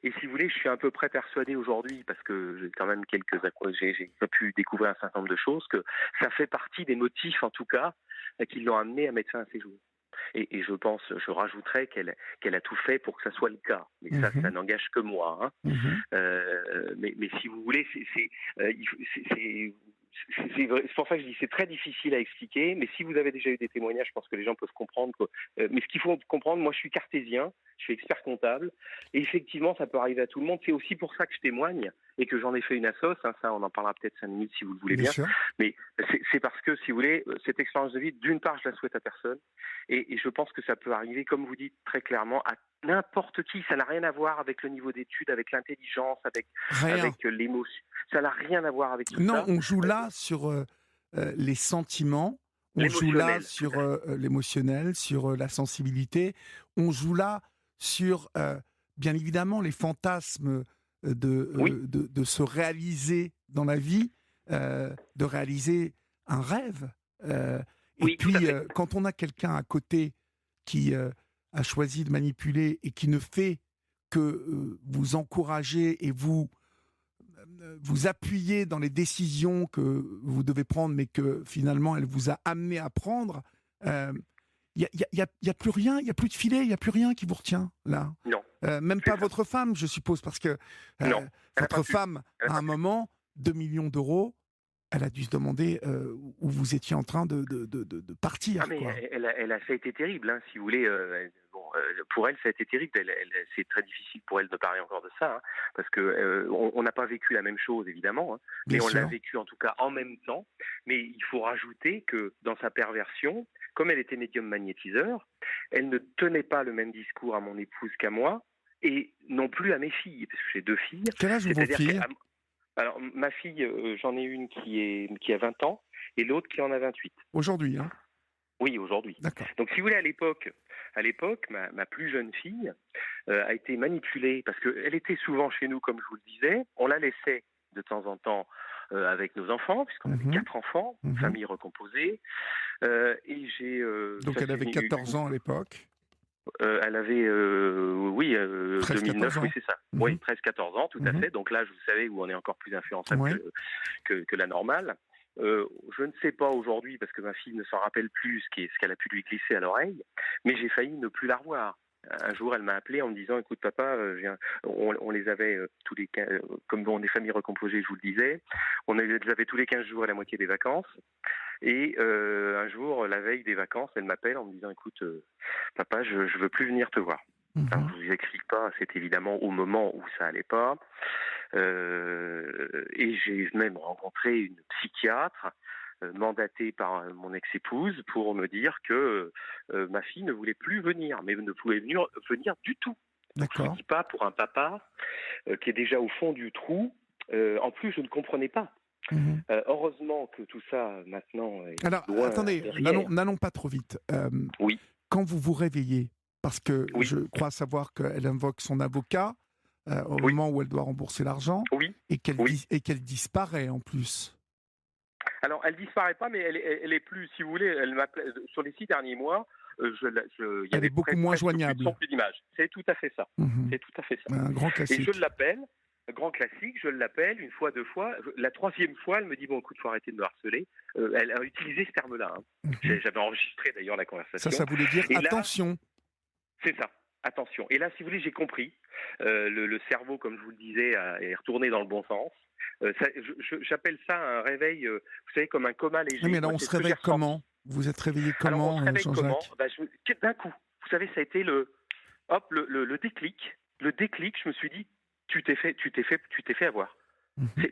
Et si vous voulez, je suis à peu près persuadé aujourd'hui, parce que j'ai quand même j'ai pu découvrir un certain nombre de choses, que ça fait partie des motifs, en tout cas, qui l'ont amené à mettre fin à ses jours. Et je rajouterais qu'elle a tout fait pour que ça soit le cas. Mais ça n'engage que moi. Hein. Mais si vous voulez, c'est pour ça que je dis c'est très difficile à expliquer, mais si vous avez déjà eu des témoignages, je pense que les gens peuvent comprendre. Mais ce qu'il faut comprendre, moi je suis cartésien, je suis expert comptable, et effectivement ça peut arriver à tout le monde. C'est aussi pour ça que je témoigne et que j'en ai fait une assoce. Hein, ça, on en parlera peut-être 5 minutes si vous le voulez bien. Mais c'est parce que, si vous voulez, cette expérience de vie, d'une part, je la souhaite à personne, et je pense que ça peut arriver, comme vous dites très clairement, à n'importe qui. Ça n'a rien à voir avec le niveau d'études, avec l'intelligence, avec l'émotion. Ça n'a rien à voir avec tout ça. Non, on joue là sur les sentiments, on joue là sur l'émotionnel, sur la sensibilité, on joue là sur, bien évidemment, les fantasmes de se réaliser dans la vie, de réaliser un rêve. Et puis, quand on a quelqu'un à côté qui a choisi de manipuler et qui ne fait que vous encourager et vous appuyer dans les décisions que vous devez prendre, mais que finalement elle vous a amené à prendre, il y a plus rien, il y a plus de filet, il y a plus rien qui vous retient là. Non. Même pas votre femme, je suppose, parce que votre femme, à un moment, 2 millions d'euros, elle a dû se demander où vous étiez en train de partir. Ah mais quoi. Ça a été terrible, hein, si vous voulez. Pour elle, ça a été terrible. C'est très difficile pour elle de parler encore de ça, hein, parce que on n'a pas vécu la même chose, évidemment, hein, mais on l'a vécu en tout cas en même temps. Mais il faut rajouter que dans sa perversion, comme elle était médium magnétiseur, elle ne tenait pas le même discours à mon épouse qu'à moi, et non plus à mes filles, parce que j'ai 2 filles. Quel âge ont vos filles ? Alors, ma fille, j'en ai une qui a 20 ans et l'autre qui en a 28. Aujourd'hui, hein ? Oui, aujourd'hui. D'accord. Donc, si vous voulez, à l'époque, ma plus jeune fille a été manipulée parce qu'elle était souvent chez nous, comme je vous le disais. On la laissait de temps en temps avec nos enfants, puisqu'on avait 4 enfants, famille recomposée. Donc, elle avait 14 ans à l'époque. Elle avait, 2009, oui, c'est ça. Oui, 13-14 ans, tout à fait. Donc là, vous savez, où on est encore plus influençable que la normale. Je ne sais pas aujourd'hui, parce que ma fille ne s'en rappelle plus ce qu'elle a pu lui glisser à l'oreille, mais j'ai failli ne plus la revoir. Un jour, elle m'a appelé en me disant « Écoute, papa, on les avait tous les 15, comme on est famille recomposée, je vous le disais, on les avait tous les 15 jours à la moitié des vacances. Et un jour, la veille des vacances, elle m'appelle en me disant « Écoute, papa, je veux plus venir te voir. » Alors, je vous explique pas, c'est évidemment au moment où ça allait pas. Et j'ai même rencontré une psychiatre mandatée par mon ex-épouse pour me dire que ma fille ne voulait plus venir, mais ne pouvait venir du tout. D'accord. Je ne dis pas pour un papa qui est déjà au fond du trou. En plus, je ne comprenais pas. Heureusement que tout ça maintenant est Alors, loin attendez, derrière. n'allons pas trop vite. Oui. Quand vous vous réveillez, parce que je crois savoir qu'elle invoque son avocat au moment où elle doit rembourser l'argent, et qu'elle disparaît en plus. Alors, elle disparaît pas, mais elle est plus, si vous voulez, elle m'appelle sur les 6 derniers mois. Elle est beaucoup moins joignable. Plus d'image. C'est tout à fait ça. C'est tout à fait ça. Un grand classique. Et je l'appelle. Grand classique, je l'appelle 1 fois, 2 fois. La 3e fois, elle me dit « Bon, écoute, faut arrêter de me harceler ». Elle a utilisé ce terme-là. Hein. J'avais enregistré d'ailleurs la conversation. Ça voulait dire et attention. Là, c'est ça, attention. Et là, si vous voulez, j'ai compris. Le cerveau, comme je vous le disais, est retourné dans le bon sens. J'appelle ça un réveil, vous savez, comme un coma léger. Oui, mais là, on se réveille comment ? Vous êtes réveillé comment, Jean-Jacques ? D'un coup, vous savez, ça a été le déclic. Le déclic, je me suis dit, tu t'es fait avoir.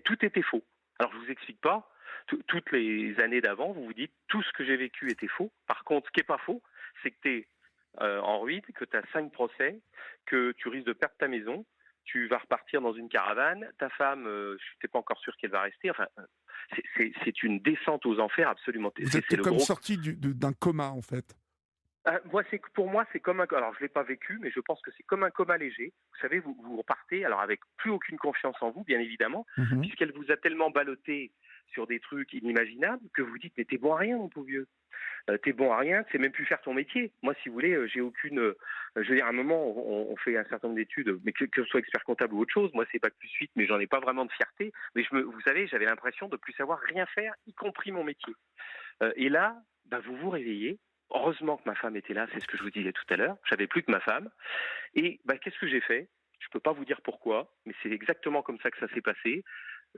Tout était faux. Alors, je vous explique pas. Toutes les années d'avant, vous vous dites, tout ce que j'ai vécu était faux. Par contre, ce qui est pas faux, c'est que tu es en ruine, que tu as 5 procès, que tu risques de perdre ta maison, tu vas repartir dans une caravane, ta femme, je n'étais pas encore sûr qu'elle va rester. Enfin, c'est une descente aux enfers absolument. Vous êtes comme sorti d'un coma, en fait. Moi, pour moi, c'est comme un. Alors, je l'ai pas vécu, mais je pense que c'est comme un coma léger. Vous savez, vous repartez, alors avec plus aucune confiance en vous, bien évidemment, Mhm. puisqu'elle vous a tellement ballotté sur des trucs inimaginables que vous dites, mais t'es bon à rien, mon pauvre vieux. T'es bon à rien, tu sais même plus faire ton métier. Moi, si vous voulez, j'ai aucune. Je veux dire, à un moment, on fait un certain nombre d'études, mais que je sois expert comptable ou autre chose, moi, c'est pas plus suite, mais j'en ai pas vraiment de fierté. Mais vous savez, j'avais l'impression de plus savoir rien faire, y compris mon métier. Et là, bah, vous vous réveillez. Heureusement que ma femme était là, c'est ce que je vous disais tout à l'heure. J'avais plus que ma femme. Et bah, qu'est-ce que j'ai fait? Je peux pas vous dire pourquoi, mais c'est exactement comme ça que ça s'est passé.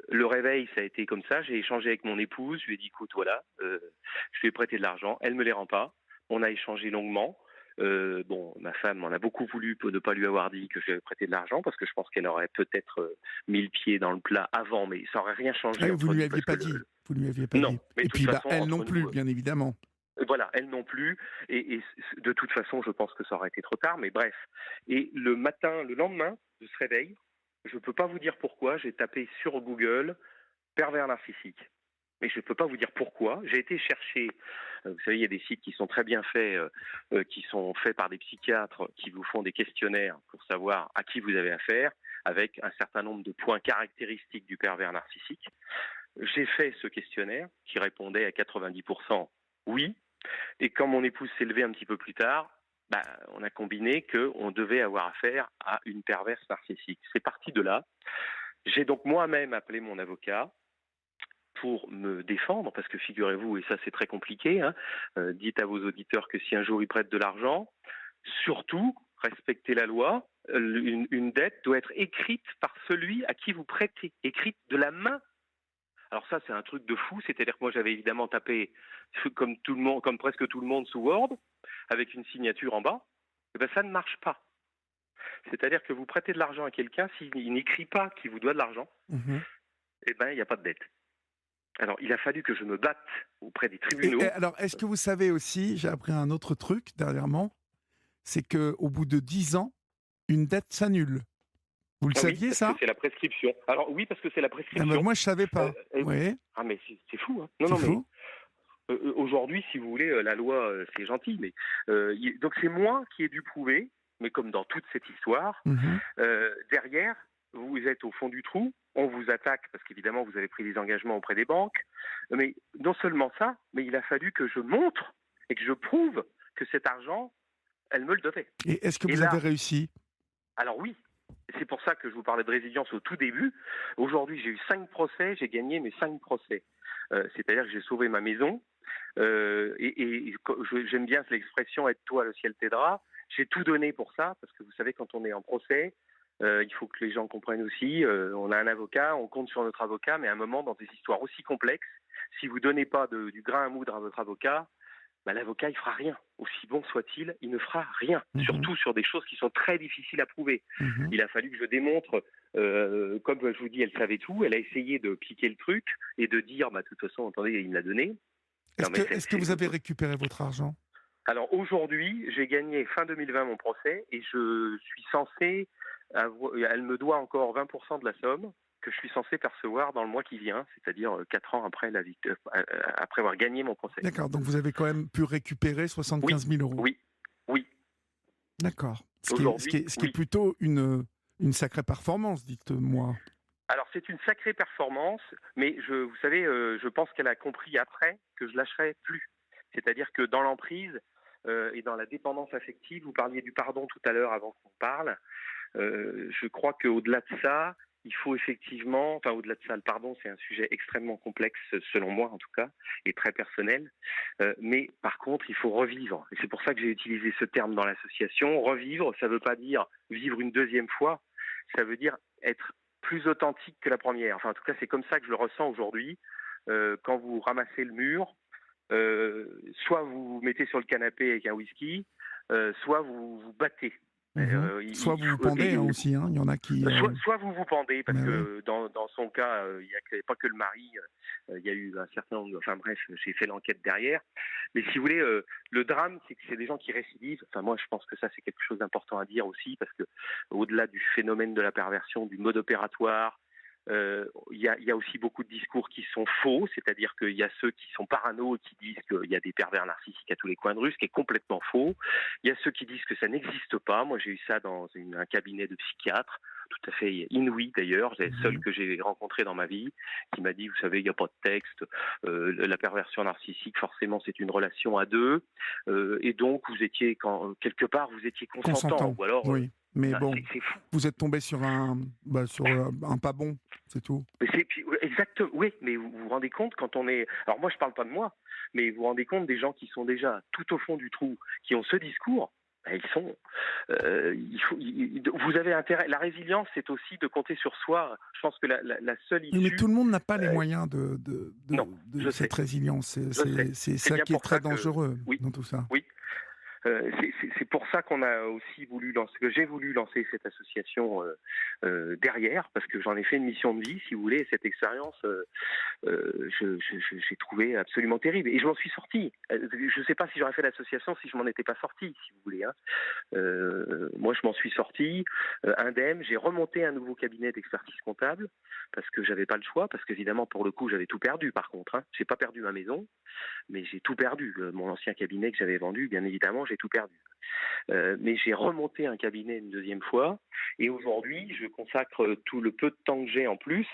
Le réveil, ça a été comme ça. J'ai échangé avec mon épouse. Je lui ai dit, écoute, voilà, je lui ai prêté de l'argent. Elle me les rend pas. On a échangé longuement. Bon, ma femme m'en a beaucoup voulu pour ne pas lui avoir dit que je lui avais prêté de l'argent parce que je pense qu'elle aurait peut-être mis le pied dans le plat avant, mais ça aurait rien Ah changé oui, vous entre ne lui nous aviez parce que pas dit. Vous ne lui aviez pas non. dit. Mais Et de toute puis, façon, elle non entre plus, nous, bien évidemment. voilà, elle non plus. Et de toute façon, je pense que ça aurait été trop tard. Mais bref. Et le matin, le lendemain de ce réveil, je ne peux pas vous dire pourquoi. J'ai tapé sur Google pervers narcissique. Mais je ne peux pas vous dire pourquoi. J'ai été chercher, vous savez, il y a des sites qui sont très bien faits, qui sont faits par des psychiatres, qui vous font des questionnaires pour savoir à qui vous avez affaire, avec un certain nombre de points caractéristiques du pervers narcissique. J'ai fait ce questionnaire qui répondait à 90% oui. Et quand mon épouse s'est levée un petit peu plus tard, bah, on a combiné qu'on devait avoir affaire à une perverse narcissique. C'est parti de là. J'ai donc moi-même appelé mon avocat pour me défendre, parce que figurez-vous, et ça c'est très compliqué, hein, dites à vos auditeurs que si un jour ils prêtent de l'argent, surtout respectez la loi, une dette doit être écrite par celui à qui vous prêtez, écrite de la main. Alors ça c'est un truc de fou, c'est-à-dire que moi j'avais évidemment tapé comme tout le monde, comme presque tout le monde sous Word, avec une signature en bas, et ben ça ne marche pas. C'est-à-dire que vous prêtez de l'argent à quelqu'un, s'il n'écrit pas qu'il vous doit de l'argent, Mhm. eh ben il n'y a pas de dette. Alors, il a fallu que je me batte auprès des Et tribunaux. alors, est-ce que vous savez aussi, j'ai appris un autre truc dernièrement, c'est qu'au bout de 10 ans, une dette s'annule. Vous le Oui, saviez, parce que ça? c'est la prescription. Alors, oui, parce que c'est la Ah ben, prescription. moi, je savais Euh, pas. oui. Oui, Ah, mais c'est fou, hein. Non, c'est non, mais faux. aujourd'hui, si vous voulez, la loi, c'est gentil, mais donc c'est moi qui ai dû prouver, mais comme dans toute cette histoire, Mhm. derrière, vous êtes au fond du trou, on vous attaque parce qu'évidemment, vous avez pris des engagements auprès des banques, mais non seulement ça, mais il a fallu que je montre et que je prouve que cet argent, elle me le devait. Et est-ce que Et vous avez là, réussi? alors oui, c'est pour ça que je vous parlais de résilience au tout début. Aujourd'hui, j'ai eu 5 procès, j'ai gagné mes 5 procès. C'est-à-dire que j'ai sauvé ma maison. J'aime bien l'expression aide-toi, le ciel t'aidera. J'ai tout donné pour ça, parce que vous savez, quand on est en procès, il faut que les gens comprennent aussi. On a un avocat, on compte sur notre avocat, mais à un moment, dans des histoires aussi complexes, si vous ne donnez pas du grain à moudre à votre avocat, bah, l'avocat, il fera rien. Aussi bon soit-il, il ne fera rien. Mhm. Surtout sur des choses qui sont très difficiles à prouver. Mhm. Il a fallu que je démontre, comme je vous dis, elle savait tout. Elle a essayé de piquer le truc et de dire, bah, de toute façon, attendez, il me l'a donné. Non, mais Est-ce que vous avez récupéré votre argent? Alors aujourd'hui, j'ai gagné fin 2020 mon procès et je suis censé, elle me doit encore 20% de la somme que je suis censé percevoir dans le mois qui vient, c'est-à-dire 4 ans après après avoir gagné mon procès. D'accord, donc vous avez quand même pu récupérer Oui, 75 000 euros. oui, oui. D'accord. Aujourd'hui, Ce qui est oui. plutôt une sacrée performance, dites-moi. Alors c'est une sacrée performance, mais vous savez, je pense qu'elle a compris après que je lâcherai plus. C'est-à-dire que dans l'emprise et dans la dépendance affective, vous parliez du pardon tout à l'heure avant qu'on parle. Je crois qu'au-delà de ça, il faut effectivement, enfin au-delà de ça, le pardon, c'est un sujet extrêmement complexe, selon moi en tout cas, et très personnel. Mais par contre, il faut revivre. Et c'est pour ça que j'ai utilisé ce terme dans l'association. Revivre, ça ne veut pas dire vivre une deuxième fois, ça veut dire être plus authentique que la première. Enfin, en tout cas, c'est comme ça que je le ressens aujourd'hui. Quand vous ramassez le mur, soit vous vous mettez sur le canapé avec un whisky, soit vous vous battez. Mhm. Soit vous vous pendez hein, aussi, hein. Il y en a qui... Soit vous vous pendez, parce Ben oui. que dans son cas, il n'y a pas que le mari, il y a eu un certain nombre... Enfin bref, j'ai fait l'enquête derrière. Mais si vous voulez, le drame, c'est que c'est des gens qui récidivent. Enfin moi, je pense que ça, c'est quelque chose d'important à dire aussi, parce que au-delà du phénomène de la perversion, du mode opératoire, Il y a aussi beaucoup de discours qui sont faux, c'est-à-dire qu'il y a ceux qui sont parano et qui disent qu'il y a des pervers narcissiques à tous les coins de rue, ce qui est complètement faux. Il y a ceux qui disent que ça n'existe pas. Moi, j'ai eu ça dans un cabinet de psychiatre, tout à fait inouï d'ailleurs. C'est le seul que j'ai rencontré dans ma vie, qui m'a dit, vous savez, il n'y a pas de texte. La perversion narcissique, forcément, c'est une relation à deux. Et donc, quelque part, vous étiez consentant. Ou alors, oui. Mais bon, c'est fou. Vous êtes tombé sur un pas bon, c'est tout. Exactement, oui, mais vous vous rendez compte quand on est... Alors moi, je parle pas de moi, mais vous vous rendez compte des gens qui sont déjà tout au fond du trou, qui ont ce discours, ils sont... vous avez intérêt... La résilience, c'est aussi de compter sur soi. Je pense que la seule issue... Mais tout le monde n'a pas les moyens de cette résilience. C'est ça qui est très dangereux dans tout ça. Oui. C'est pour ça qu'on a aussi que j'ai voulu lancer cette association derrière, parce que j'en ai fait une mission de vie, si vous voulez. Cette expérience, j'ai trouvé absolument terrible, et je m'en suis sorti. Je ne sais pas si j'aurais fait l'association si je m'en étais pas sorti, si vous voulez. Moi, je m'en suis sorti indemne. J'ai remonté un nouveau cabinet d'expertise comptable parce que j'avais pas le choix, parce qu'évidemment, pour le coup, j'avais tout perdu. Par contre, j'ai pas perdu ma maison, mais j'ai tout perdu. Mon ancien cabinet que j'avais vendu, bien évidemment, j'ai tout perdu. Mais j'ai remonté un cabinet une deuxième fois, et aujourd'hui, je consacre tout le peu de temps que j'ai en plus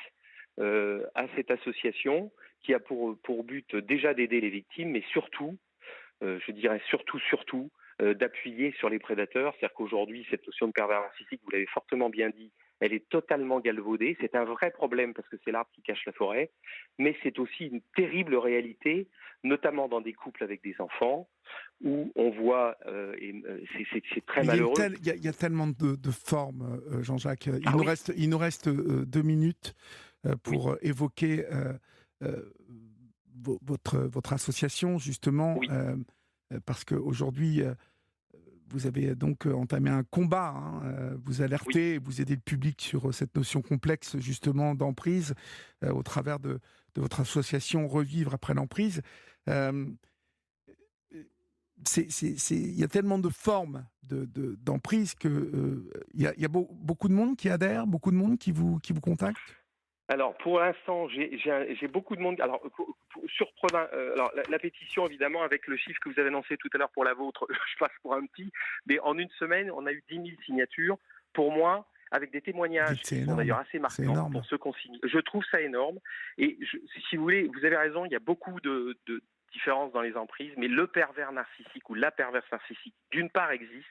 à cette association qui a pour but déjà d'aider les victimes, mais surtout, je dirais surtout, d'appuyer sur les prédateurs. C'est-à-dire qu'aujourd'hui, cette notion de pervers narcissique, vous l'avez fortement bien dit, elle est totalement galvaudée. C'est un vrai problème parce que c'est l'arbre qui cache la forêt, mais c'est aussi une terrible réalité, notamment dans des couples avec des enfants, où on voit, c'est très malheureux. Il y a tellement de formes, Jean-Jacques. Il nous reste 2 minutes pour évoquer votre association, justement, parce qu'aujourd'hui, vous avez donc entamé un combat, vous alertez, vous aidez le public sur cette notion complexe, justement, d'emprise, au travers de votre association Revivre après l'emprise. Il y a tellement de formes d'emprise que il y a beaucoup de monde qui adhère, beaucoup de monde qui vous contacte. Alors, pour l'instant, j'ai beaucoup de monde. Alors, surprenant. Alors, la pétition, évidemment, avec le chiffre que vous avez annoncé tout à l'heure pour la vôtre, je passe pour un petit. Mais en une semaine, on a eu 10 000 signatures. Pour moi, avec des témoignages qui sont d'ailleurs assez marquants pour ceux qu'on signe. Je trouve ça énorme. Et si vous voulez, vous avez raison, il y a beaucoup de différences dans les emprises, mais le pervers narcissique ou la perverse narcissique, d'une part, existe.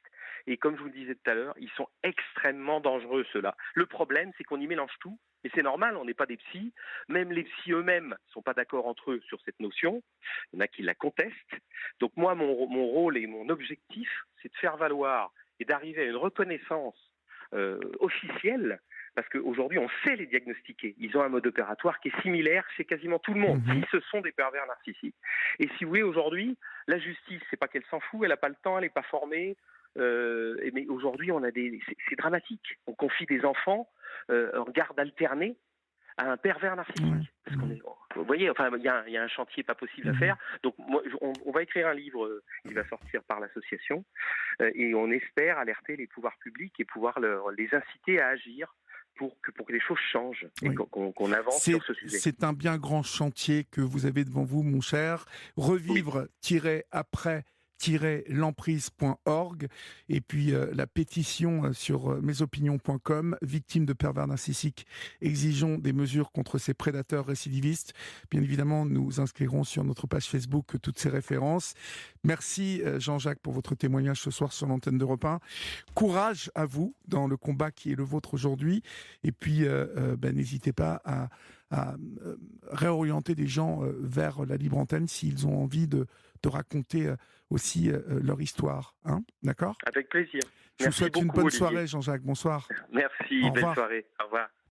Et comme je vous le disais tout à l'heure, ils sont extrêmement dangereux, ceux-là. Le problème, c'est qu'on y mélange tout. Et c'est normal, on n'est pas des psys. Même les psys eux-mêmes ne sont pas d'accord entre eux sur cette notion. Il y en a qui la contestent. Donc moi, mon rôle et mon objectif, c'est de faire valoir et d'arriver à une reconnaissance officielle, parce qu'aujourd'hui, on sait les diagnostiquer. Ils ont un mode opératoire qui est similaire chez quasiment tout le monde, si ce sont des pervers narcissiques. Et si vous voulez, aujourd'hui, la justice, c'est pas qu'elle s'en fout, elle n'a pas le temps, elle n'est pas formée. Mais aujourd'hui, c'est dramatique. On confie des enfants en garde alternée à un pervers narcissique. Parce vous voyez, enfin, il y a un chantier pas possible à faire. Donc, on va écrire un livre qui va sortir par l'association, et on espère alerter les pouvoirs publics et pouvoir les inciter à agir pour que les choses changent et qu'on avance sur ce sujet. C'est un bien grand chantier que vous avez devant vous, mon cher. Revivre-après-l'emprise.org, et puis la pétition sur mesopinions.com, victimes de pervers narcissiques, exigeons des mesures contre ces prédateurs récidivistes. Bien évidemment, nous inscrirons sur notre page Facebook toutes ces références. Merci Jean-Jacques pour votre témoignage ce soir sur l'antenne d'Europe 1. Courage à vous dans le combat qui est le vôtre aujourd'hui, et puis n'hésitez pas à réorienter des gens vers la libre antenne s'ils ont envie de raconter aussi leur histoire. D'accord ? Avec plaisir. Je vous souhaite une bonne soirée, Jean-Jacques. Bonsoir. Merci, belle soirée. Au revoir.